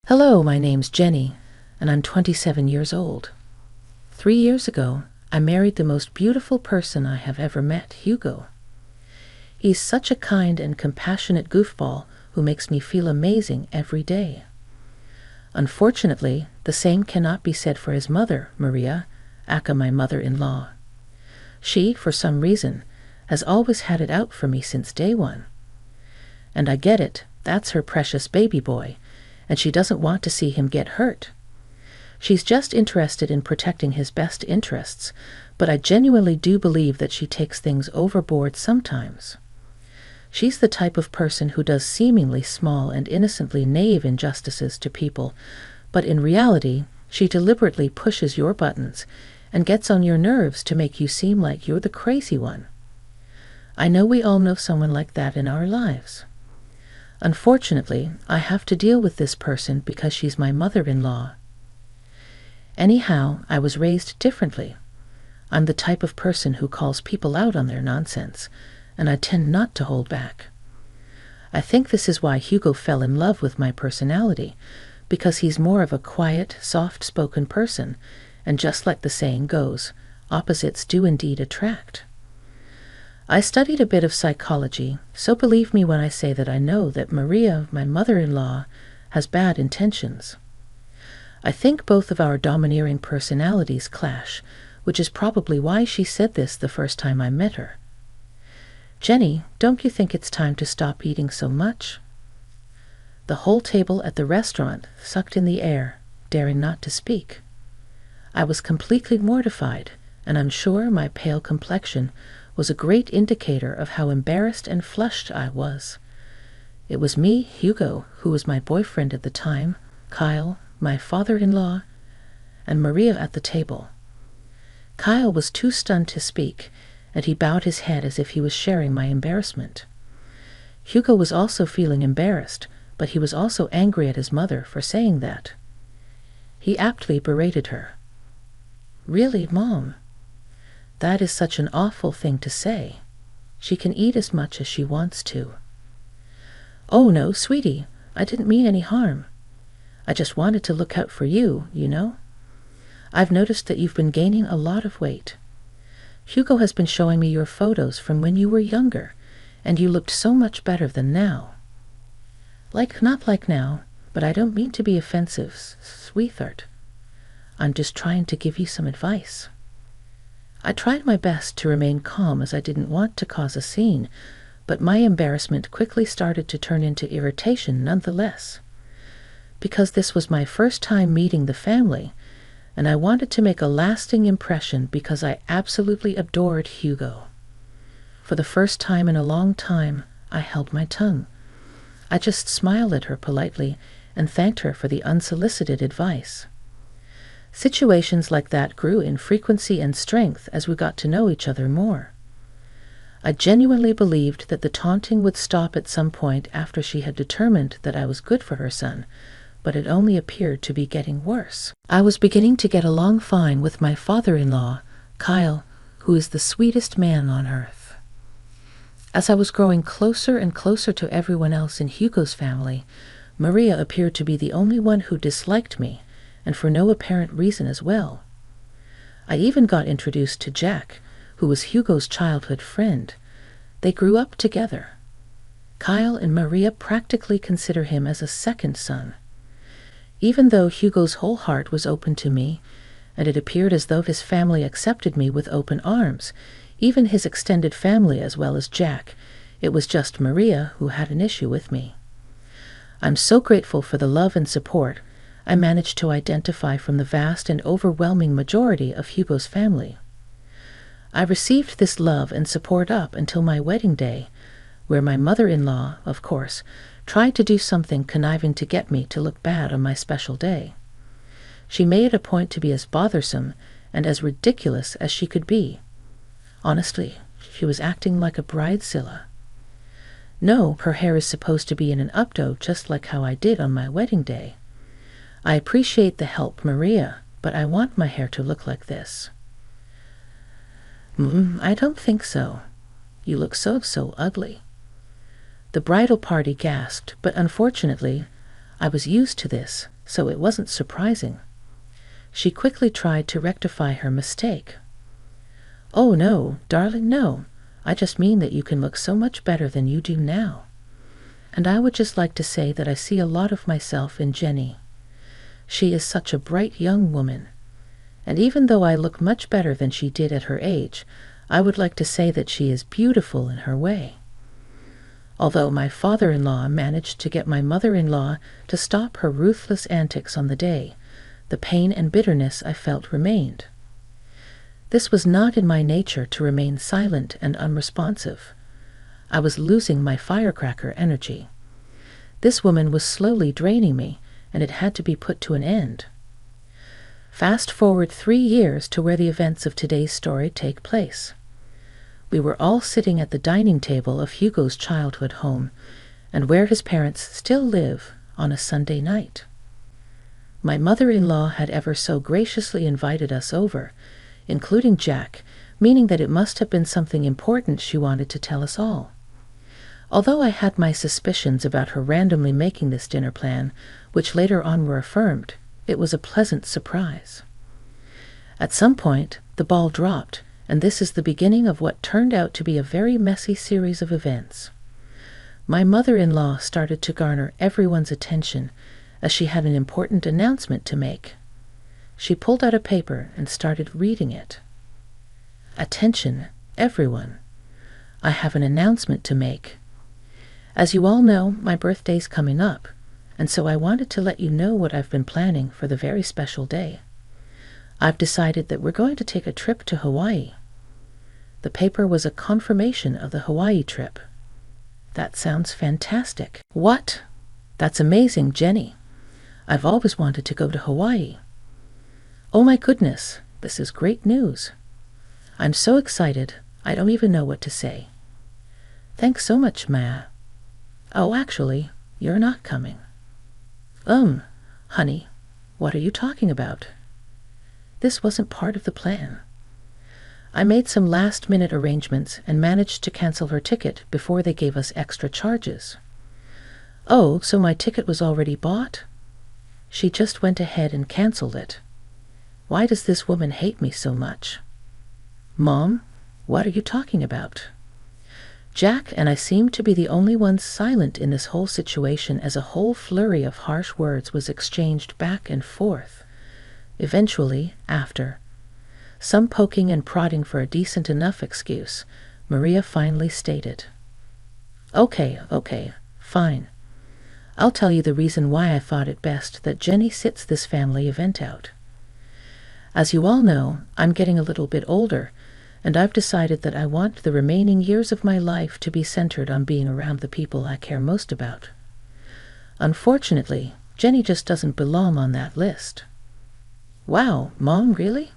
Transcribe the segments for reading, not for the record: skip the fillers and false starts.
Hello, my name's Jenny, and I'm 27 years old. 3 years ago, I married the most beautiful person I have ever met, Hugo. He's such a kind and compassionate goofball who makes me feel amazing every day. Unfortunately, the same cannot be said for his mother, Maria, aka my mother-in-law. She, for some reason, has always had it out for me since day one. And I get it, that's her precious baby boy, and she doesn't want to see him get hurt. She's just interested in protecting his best interests, but I genuinely do believe that she takes things overboard sometimes. She's the type of person who does seemingly small and innocently naive injustices to people, but in reality, she deliberately pushes your buttons and gets on your nerves to make you seem like you're the crazy one. I know we all know someone like that in our lives. Unfortunately, I have to deal with this person because she's my mother-in-law. Anyhow, I was raised differently. I'm the type of person who calls people out on their nonsense, and I tend not to hold back. I think this is why Hugo fell in love with my personality, because he's more of a quiet, soft-spoken person, and just like the saying goes, opposites do indeed attract. I studied a bit of psychology, so believe me when I say that I know that Maria, my mother-in-law, has bad intentions. I think both of our domineering personalities clash, which is probably why she said this the first time I met her. Jenny, don't you think it's time to stop eating so much? The whole table at the restaurant sucked in the air, daring not to speak. I was completely mortified, and I'm sure my pale complexion was a great indicator of how embarrassed and flushed I was. It was me, Hugo, who was my boyfriend at the time, Kyle, my father-in-law, and Maria at the table. Kyle was too stunned to speak, and he bowed his head as if he was sharing my embarrassment. Hugo was also feeling embarrassed, but he was also angry at his mother for saying that. He aptly berated her. "Really, Mom? That is such an awful thing to say. She can eat as much as she wants to." "Oh, no, sweetie, I didn't mean any harm. I just wanted to look out for you, you know. I've noticed that you've been gaining a lot of weight. Hugo has been showing me your photos from when you were younger, and you looked so much better than now. Not like now, but I don't mean to be offensive, sweetheart. I'm just trying to give you some advice." I tried my best to remain calm as I didn't want to cause a scene, but my embarrassment quickly started to turn into irritation nonetheless. Because this was my first time meeting the family, and I wanted to make a lasting impression because I absolutely adored Hugo. For the first time in a long time, I held my tongue. I just smiled at her politely and thanked her for the unsolicited advice. Situations like that grew in frequency and strength as we got to know each other more. I genuinely believed that the taunting would stop at some point after she had determined that I was good for her son, but it only appeared to be getting worse. I was beginning to get along fine with my father-in-law, Kyle, who is the sweetest man on earth. As I was growing closer and closer to everyone else in Hugo's family, Maria appeared to be the only one who disliked me, and for no apparent reason as well. I even got introduced to Jack, who was Hugo's childhood friend. They grew up together. Kyle and Maria practically consider him as a second son. Even though Hugo's whole heart was open to me, and it appeared as though his family accepted me with open arms, even his extended family as well as Jack, it was just Maria who had an issue with me. I'm so grateful for the love and support I managed to identify from the vast and overwhelming majority of Hugo's family. I received this love and support up until my wedding day, where my mother-in-law, of course, tried to do something conniving to get me to look bad on my special day. She made it a point to be as bothersome and as ridiculous as she could be. Honestly, she was acting like a bridezilla. No, her hair is supposed to be in an updo just like how I did on my wedding day. I appreciate the help, Maria, but I want my hair to look like this. I don't think so. You look so ugly." The bridal party gasped, but unfortunately, I was used to this, so it wasn't surprising. She quickly tried to rectify her mistake. "Oh, no, darling, no. I just mean that you can look so much better than you do now. And I would just like to say that I see a lot of myself in Jenny. She is such a bright young woman. And even though I look much better than she did at her age, I would like to say that she is beautiful in her way." Although my father-in-law managed to get my mother-in-law to stop her ruthless antics on the day, the pain and bitterness I felt remained. This was not in my nature to remain silent and unresponsive. I was losing my firecracker energy. This woman was slowly draining me, and it had to be put to an end. Fast forward 3 years to where the events of today's story take place. We were all sitting at the dining table of Hugo's childhood home, and where his parents still live, on a Sunday night. My mother-in-law had ever so graciously invited us over, including Jack, meaning that it must have been something important she wanted to tell us all. Although I had my suspicions about her randomly making this dinner plan, which later on were affirmed, it was a pleasant surprise. At some point, the ball dropped, and this is the beginning of what turned out to be a very messy series of events. My mother-in-law started to garner everyone's attention, as she had an important announcement to make. She pulled out a paper and started reading it. "Attention, everyone. I have an announcement to make. As you all know, my birthday's coming up, and so I wanted to let you know what I've been planning for the very special day. I've decided that we're going to take a trip to Hawaii." The paper was a confirmation of the Hawaii trip. "That sounds fantastic." "What? That's amazing, Jenny. I've always wanted to go to Hawaii." "Oh my goodness, this is great news. I'm so excited, I don't even know what to say." "Thanks so much, Ma." "Oh, actually, you're not coming." Honey, what are you talking about?" "This wasn't part of the plan. I made some last-minute arrangements and managed to cancel her ticket before they gave us extra charges." "Oh, so my ticket was already bought?" "She just went ahead and canceled it. Why does this woman hate me so much?" "Mom, what are you talking about?" Jack and I seemed to be the only ones silent in this whole situation as a whole flurry of harsh words was exchanged back and forth. Eventually, after some poking and prodding for a decent enough excuse, Maria finally stated, Okay, fine. I'll tell you the reason why I thought it best that Jenny sits this family event out. As you all know, I'm getting a little bit older, and I've decided that I want the remaining years of my life to be centered on being around the people I care most about. Unfortunately, Jenny just doesn't belong on that list." "Wow, Mom, really?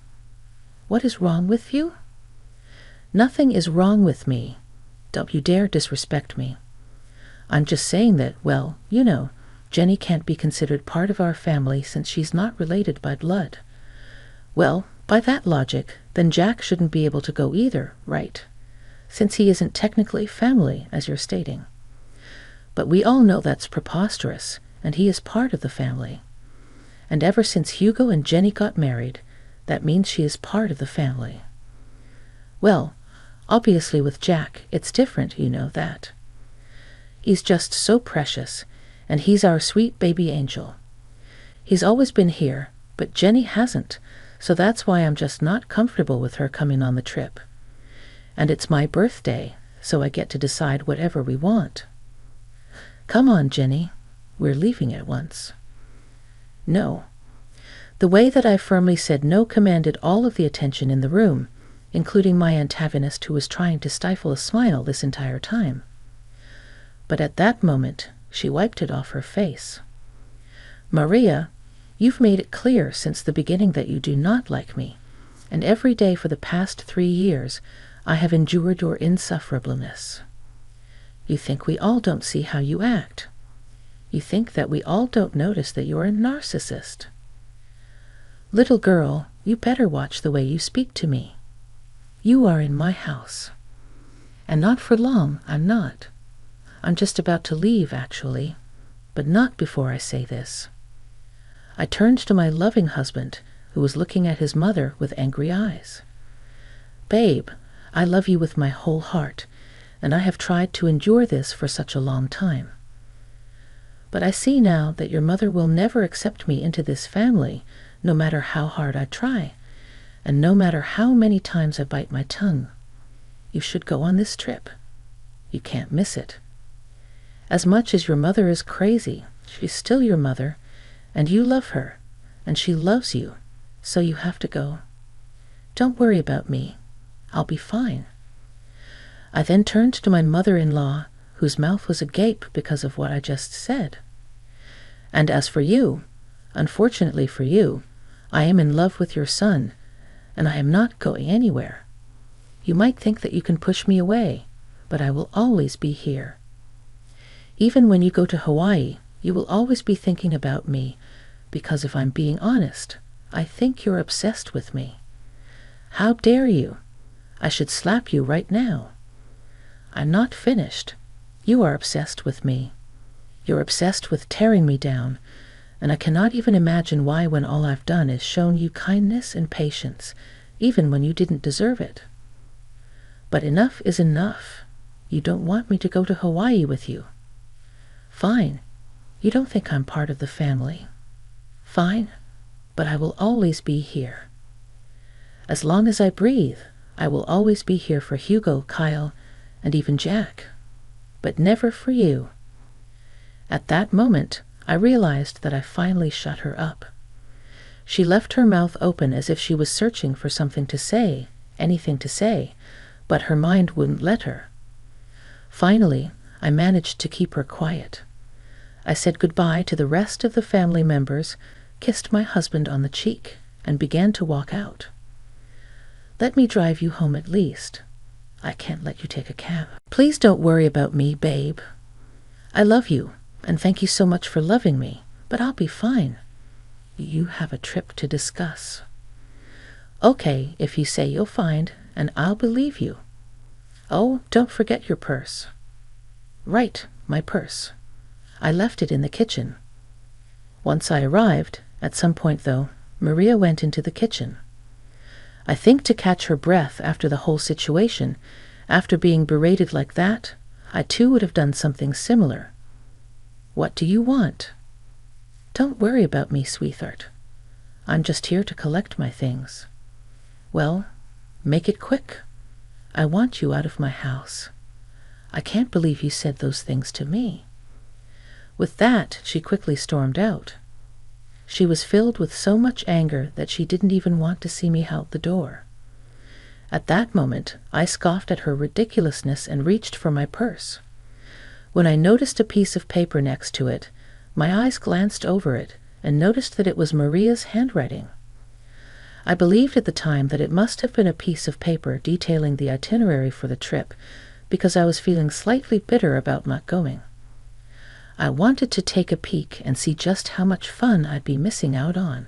What is wrong with you?" "Nothing is wrong with me. Don't you dare disrespect me. I'm just saying that, well, you know, Jenny can't be considered part of our family since she's not related by blood. Well, by that logic, then Jack shouldn't be able to go either, right? Since he isn't technically family, as you're stating. But we all know that's preposterous, and he is part of the family. And ever since Hugo and Jenny got married, that means she is part of the family. Well, obviously with Jack, it's different, you know that. He's just so precious, and he's our sweet baby angel. He's always been here, but Jenny hasn't, so that's why I'm just not comfortable with her coming on the trip. And it's my birthday, so I get to decide whatever we want." "Come on, Jenny. We're leaving at once." "No." The way that I firmly said no commanded all of the attention in the room, including my antagonist who was trying to stifle a smile this entire time. But at that moment, she wiped it off her face. "Maria, you've made it clear since the beginning that you do not like me, and every day for the past 3 years I have endured your insufferableness. You think we all don't see how you act. You think that we all don't notice that you're a narcissist. Little girl, you better watch the way you speak to me. You are in my house. And not for long, I'm not. I'm just about to leave, actually. but not before I say this. I turned to my loving husband, who was looking at his mother with angry eyes. Babe, I love you with my whole heart, and I have tried to endure this for such a long time. But I see now that your mother will never accept me into this family, no matter how hard I try, and no matter how many times I bite my tongue. You should go on this trip. You can't miss it. As much as your mother is crazy, she's still your mother, and you love her, and she loves you, so you have to go. Don't worry about me. I'll be fine. I then turned to my mother-in-law, whose mouth was agape because of what I just said. And as for you, unfortunately for you, I am in love with your son, and I am not going anywhere. You might think that you can push me away, but I will always be here. Even when you go to Hawaii, you will always be thinking about me, because if I'm being honest, I think you're obsessed with me. How dare you? I should slap you right now. I'm not finished. You are obsessed with me. You're obsessed with tearing me down, and I cannot even imagine why when all I've done is shown you kindness and patience, even when you didn't deserve it. But enough is enough. You don't want me to go to Hawaii with you. Fine. You don't think I'm part of the family. Fine, but I will always be here. As long as I breathe, I will always be here for Hugo, Kyle, and even Jack, but never for you. At that moment, I realized that I finally shut her up. She left her mouth open as if she was searching for something to say, anything to say, but her mind wouldn't let her. Finally, I managed to keep her quiet. I said goodbye to the rest of the family members, kissed my husband on the cheek, and began to walk out. Let me drive you home at least. I can't let you take a cab. Please don't worry about me, babe. I love you, and thank you so much for loving me, but I'll be fine. You have a trip to discuss. Okay, if you say you'll find, and I'll believe you. Oh, don't forget your purse. Right, my purse. I left it in the kitchen. Once I arrived, at some point though, Maria went into the kitchen. I think to catch her breath after the whole situation, after being berated like that, I too would have done something similar. What do you want? Don't worry about me, sweetheart. I'm just here to collect my things. Well, make it quick. I want you out of my house. I can't believe you said those things to me. With that, she quickly stormed out. She was filled with so much anger that she didn't even want to see me out the door. At that moment, I scoffed at her ridiculousness and reached for my purse. When I noticed a piece of paper next to it, my eyes glanced over it and noticed that it was Maria's handwriting. I believed at the time that it must have been a piece of paper detailing the itinerary for the trip, because I was feeling slightly bitter about not going. I wanted to take a peek and see just how much fun I'd be missing out on.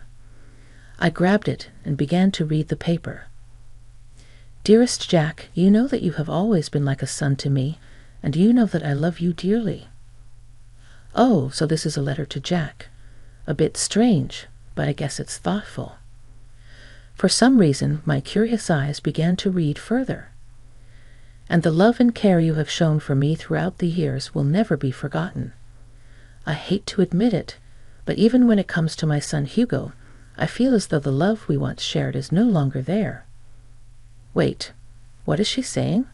I grabbed it and began to read the paper. Dearest Jack, you know that you have always been like a son to me, and you know that I love you dearly. Oh, so this is a letter to Jack. A bit strange, but I guess it's thoughtful. For some reason, my curious eyes began to read further. And the love and care you have shown for me throughout the years will never be forgotten. I hate to admit it, but even when it comes to my son Hugo, I feel as though the love we once shared is no longer there. Wait, what is she saying?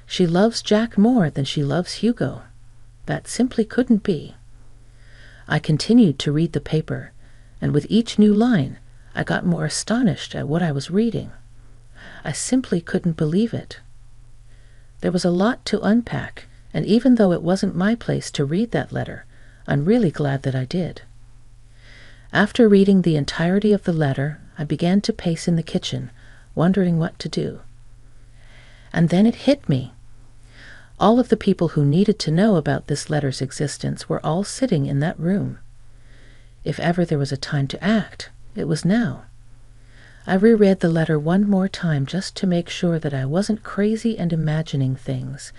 She loves Jack more than she loves Hugo. That simply couldn't be. I continued to read the paper, and with each new line, I got more astonished at what I was reading. I simply couldn't believe it. There was a lot to unpack, and even though it wasn't my place to read that letter, I'm really glad that I did. After reading the entirety of the letter, I began to pace in the kitchen, wondering what to do. And then it hit me. All of the people who needed to know about this letter's existence were all sitting in that room. If ever there was a time to act, it was now. I reread the letter one more time just to make sure that I wasn't crazy and imagining things,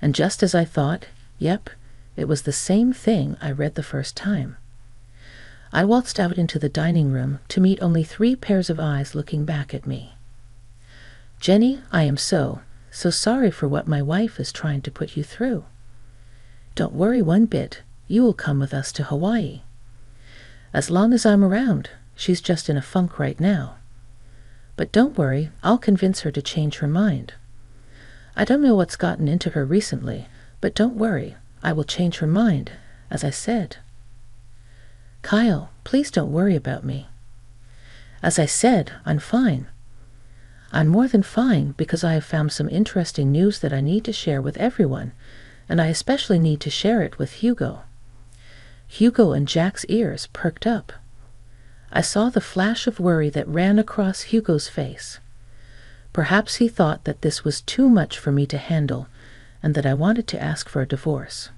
and just as I thought, yep, It was the same thing I read the first time. I waltzed out into the dining room to meet only 3 pairs of eyes looking back at me. "Jenny, I am so sorry for what my wife is trying to put you through. Don't worry one bit. You will come with us to Hawaii. As long as I'm around. She's just in a funk right now. But don't worry, I'll convince her to change her mind. I don't know what's gotten into her recently, but don't worry, I will change her mind, as I said." "Kyle, please don't worry about me. As I said, I'm fine. I'm more than fine because I have found some interesting news that I need to share with everyone, and I especially need to share it with Hugo." Hugo and Jack's ears perked up. I saw the flash of worry that ran across Hugo's face. Perhaps he thought that this was too much for me to handle, and that I wanted to ask for a divorce.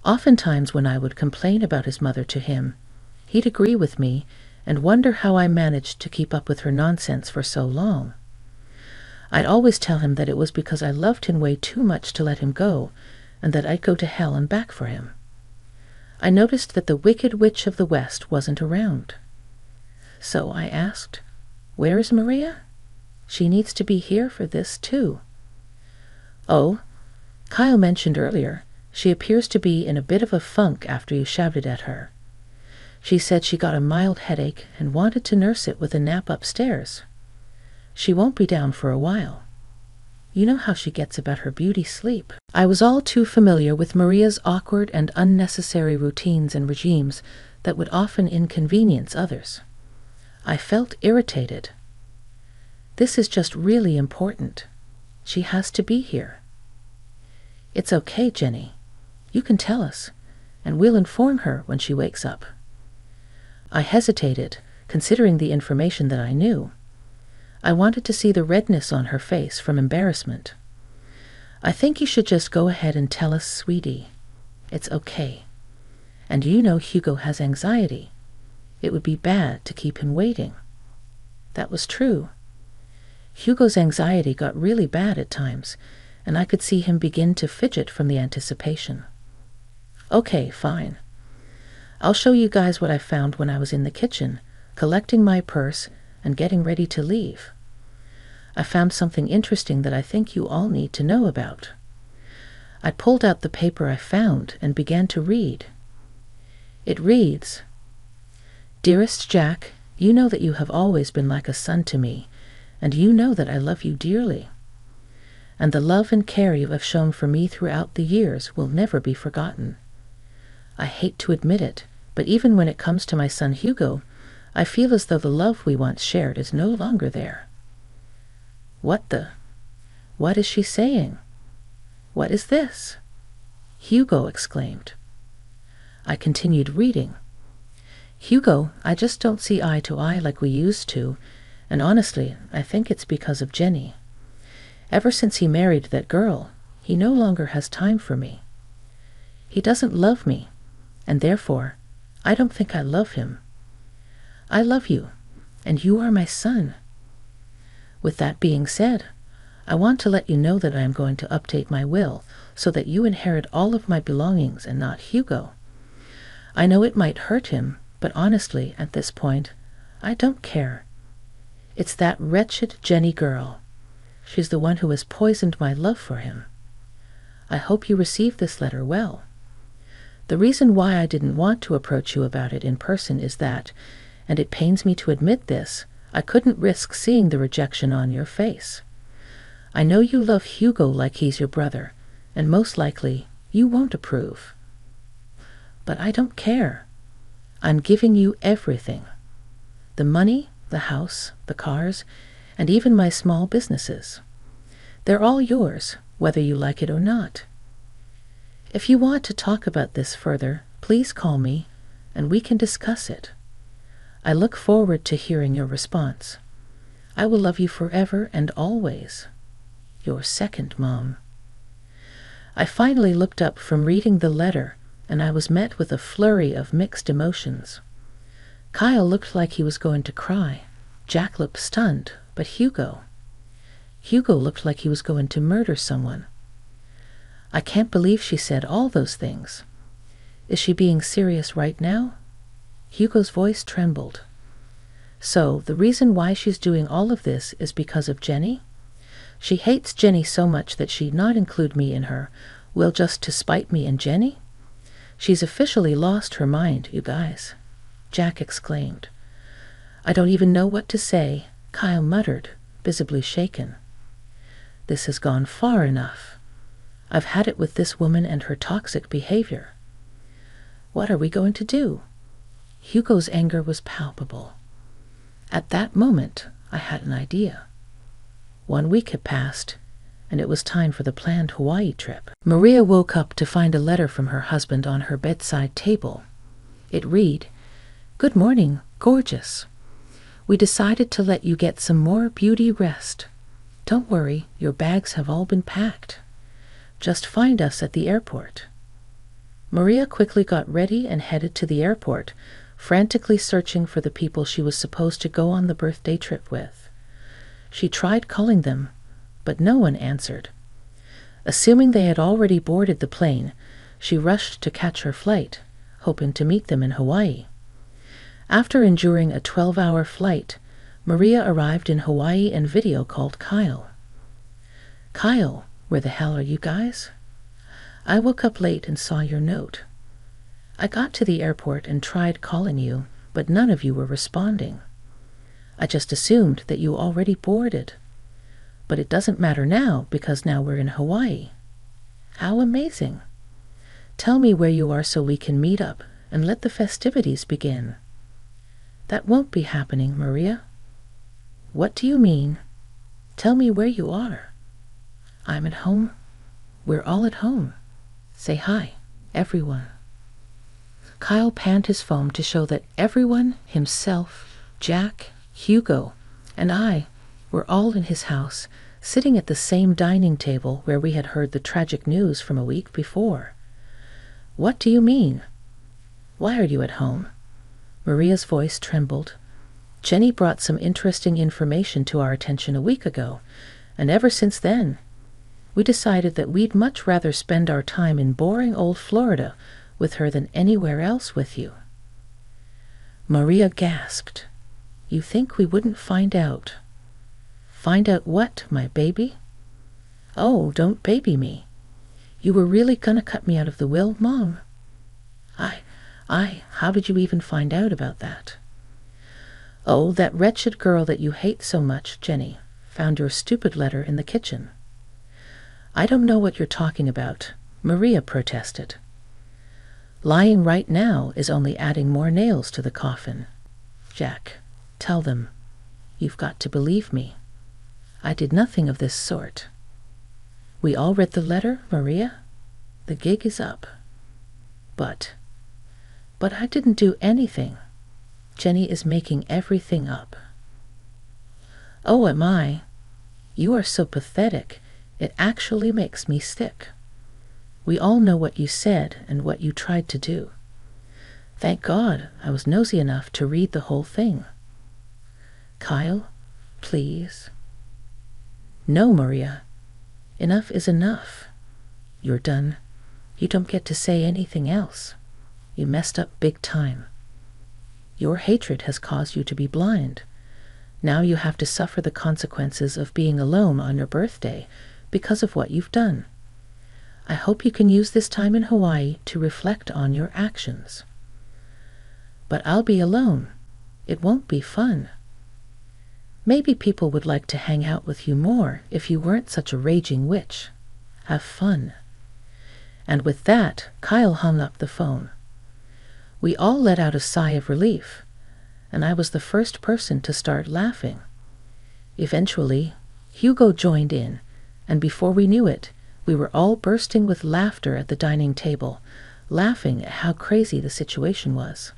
Oftentimes when I would complain about his mother to him, he'd agree with me and wonder how I managed to keep up with her nonsense for so long. I'd always tell him that it was because I loved him way too much to let him go, and that I'd go to hell and back for him. I noticed that the Wicked Witch of the West wasn't around. So I asked, "Where is Maria? She needs to be here for this too." "Oh, Kyle mentioned earlier, she appears to be in a bit of a funk after you shouted at her. She said she got a mild headache and wanted to nurse it with a nap upstairs. She won't be down for a while. You know how she gets about her beauty sleep." I was all too familiar with Maria's awkward and unnecessary routines and regimes that would often inconvenience others. I felt irritated. This is just really important. She has to be here. "It's okay, Jenny. You can tell us, and we'll inform her when she wakes up." I hesitated, considering the information that I knew. I wanted to see the redness on her face from embarrassment. "I think you should just go ahead and tell us, sweetie. It's okay. And you know Hugo has anxiety. It would be bad to keep him waiting." That was true. Hugo's anxiety got really bad at times, and I could see him begin to fidget from the anticipation. "Okay, fine. I'll show you guys what I found when I was in the kitchen, collecting my purse and getting ready to leave. I found something interesting that I think you all need to know about." I pulled out the paper I found and began to read. It reads, "Dearest Jack, you know that you have always been like a son to me, and you know that I love you dearly. And the love and care you have shown for me throughout the years will never be forgotten. I hate to admit it, but even when it comes to my son Hugo, I feel as though the love we once shared is no longer there." What is she saying? What is this?" Hugo exclaimed. I continued reading. "Hugo, I just don't see eye to eye like we used to, and honestly, I think it's because of Jenny. Ever since he married that girl, he no longer has time for me. He doesn't love me, and therefore, I don't think I love him. I love you, and you are my son. With that being said, I want to let you know that I am going to update my will so that you inherit all of my belongings and not Hugo. I know it might hurt him, but honestly, at this point, I don't care. It's that wretched Jenny girl. She's the one who has poisoned my love for him. I hope you receive this letter well. The reason why I didn't want to approach you about it in person is that, and it pains me to admit this, I couldn't risk seeing the rejection on your face. I know you love Hugo like he's your brother, and most likely you won't approve. But I don't care. I'm giving you everything. The money, the house, the cars, and even my small businesses. They're all yours, whether you like it or not. If you want to talk about this further, please call me, and we can discuss it. I look forward to hearing your response. I will love you forever and always. Your second mom." I finally looked up from reading the letter, and I was met with a flurry of mixed emotions. Kyle looked like he was going to cry. Jack looked stunned, but Hugo looked like he was going to murder someone. I can't believe she said all those things. Is she being serious right now? Hugo's voice trembled. So, the reason why she's doing all of this is because of Jenny? She hates Jenny so much that she'd not include me in her will just to spite me and Jenny? She's officially lost her mind, you guys, Jack exclaimed. I don't even know what to say, Kyle muttered, visibly shaken. This has gone far enough. I've had it with this woman and her toxic behavior. What are we going to do? Hugo's anger was palpable. At that moment, I had an idea. 1 week had passed, and it was time for the planned Hawaii trip. Maria woke up to find a letter from her husband on her bedside table. It read, Good morning, gorgeous. We decided to let you get some more beauty rest. Don't worry, your bags have all been packed. Just find us at the airport. Maria quickly got ready and headed to the airport, frantically searching for the people she was supposed to go on the birthday trip with. She tried calling them, but no one answered. Assuming they had already boarded the plane, she rushed to catch her flight, hoping to meet them in Hawaii. After enduring a 12-hour flight, Maria arrived in Hawaii and video called Kyle. Kyle, where the hell are you guys? I woke up late and saw your note. I got to the airport and tried calling you, but none of you were responding. I just assumed that you already boarded. But it doesn't matter now because now we're in Hawaii. How amazing. Tell me where you are so we can meet up and let the festivities begin. That won't be happening, Maria. What do you mean? Tell me where you are. I'm at home. We're all at home. Say hi, everyone. Kyle panned his phone to show that everyone, himself, Jack, Hugo, and I, were all in his house, sitting at the same dining table where we had heard the tragic news from a week before. What do you mean? Why are you at home? Maria's voice trembled. Jenny brought some interesting information to our attention a week ago, and ever since then, we decided that we'd much rather spend our time in boring old Florida with her than anywhere else with you. Maria gasped. You think we wouldn't find out? Find out what, my baby? Oh, don't baby me. You were really gonna cut me out of the will, Mom? How did you even find out about that? Oh, that wretched girl that you hate so much, Jenny, found your stupid letter in the kitchen. I don't know what you're talking about, Maria protested. Lying right now is only adding more nails to the coffin. Jack, tell them. You've got to believe me. I did nothing of this sort. We all read the letter, Maria. The gig is up. But I didn't do anything. Jenny is making everything up. Oh, am I? You are so pathetic, it actually makes me sick. We all know what you said and what you tried to do. Thank God I was nosy enough to read the whole thing. Kyle, please. No, Maria. Enough is enough. You're done. You don't get to say anything else. You messed up big time. Your hatred has caused you to be blind. Now you have to suffer the consequences of being alone on your birthday because of what you've done. I hope you can use this time in Hawaii to reflect on your actions. But I'll be alone. It won't be fun. Maybe people would like to hang out with you more if you weren't such a raging witch. Have fun. And with that, Kyle hung up the phone. We all let out a sigh of relief, and I was the first person to start laughing. Eventually, Hugo joined in, and before we knew it, we were all bursting with laughter at the dining table, laughing at how crazy the situation was.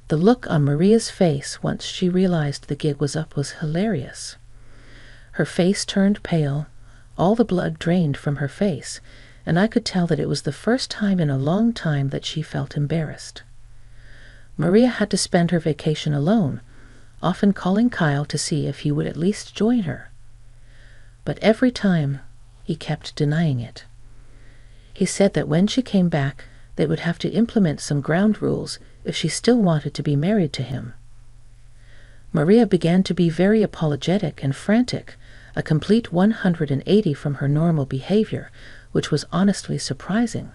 The look on Maria's face once she realized the gig was up was hilarious. Her face turned pale, all the blood drained from her face, and I could tell that it was the first time in a long time that she felt embarrassed. Maria had to spend her vacation alone, often calling Kyle to see if he would at least join her. But every time, he kept denying it. He said that when she came back, they would have to implement some ground rules if she still wanted to be married to him. Maria began to be very apologetic and frantic, a complete 180 from her normal behavior, which was honestly surprising.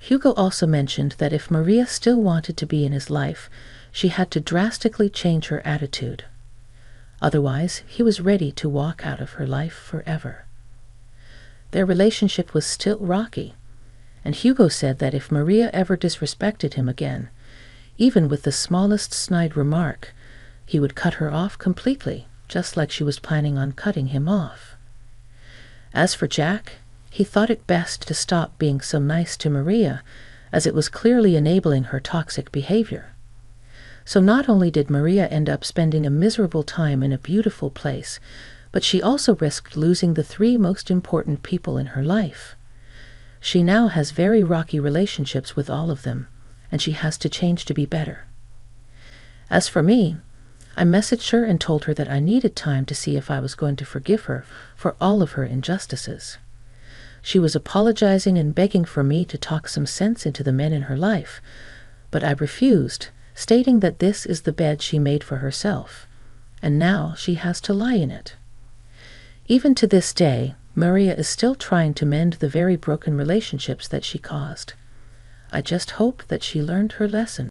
Hugo also mentioned that if Maria still wanted to be in his life, she had to drastically change her attitude. Otherwise, he was ready to walk out of her life forever. Their relationship was still rocky, and Hugo said that if Maria ever disrespected him again, even with the smallest snide remark, he would cut her off completely, just like she was planning on cutting him off. As for Jack, he thought it best to stop being so nice to Maria, as it was clearly enabling her toxic behavior. So not only did Maria end up spending a miserable time in a beautiful place, but she also risked losing the 3 most important people in her life. She now has very rocky relationships with all of them, and she has to change to be better. As for me, I messaged her and told her that I needed time to see if I was going to forgive her for all of her injustices. She was apologizing and begging for me to talk some sense into the men in her life, but I refused, stating that this is the bed she made for herself, and now she has to lie in it. Even to this day, Maria is still trying to mend the very broken relationships that she caused. I just hope that she learned her lesson.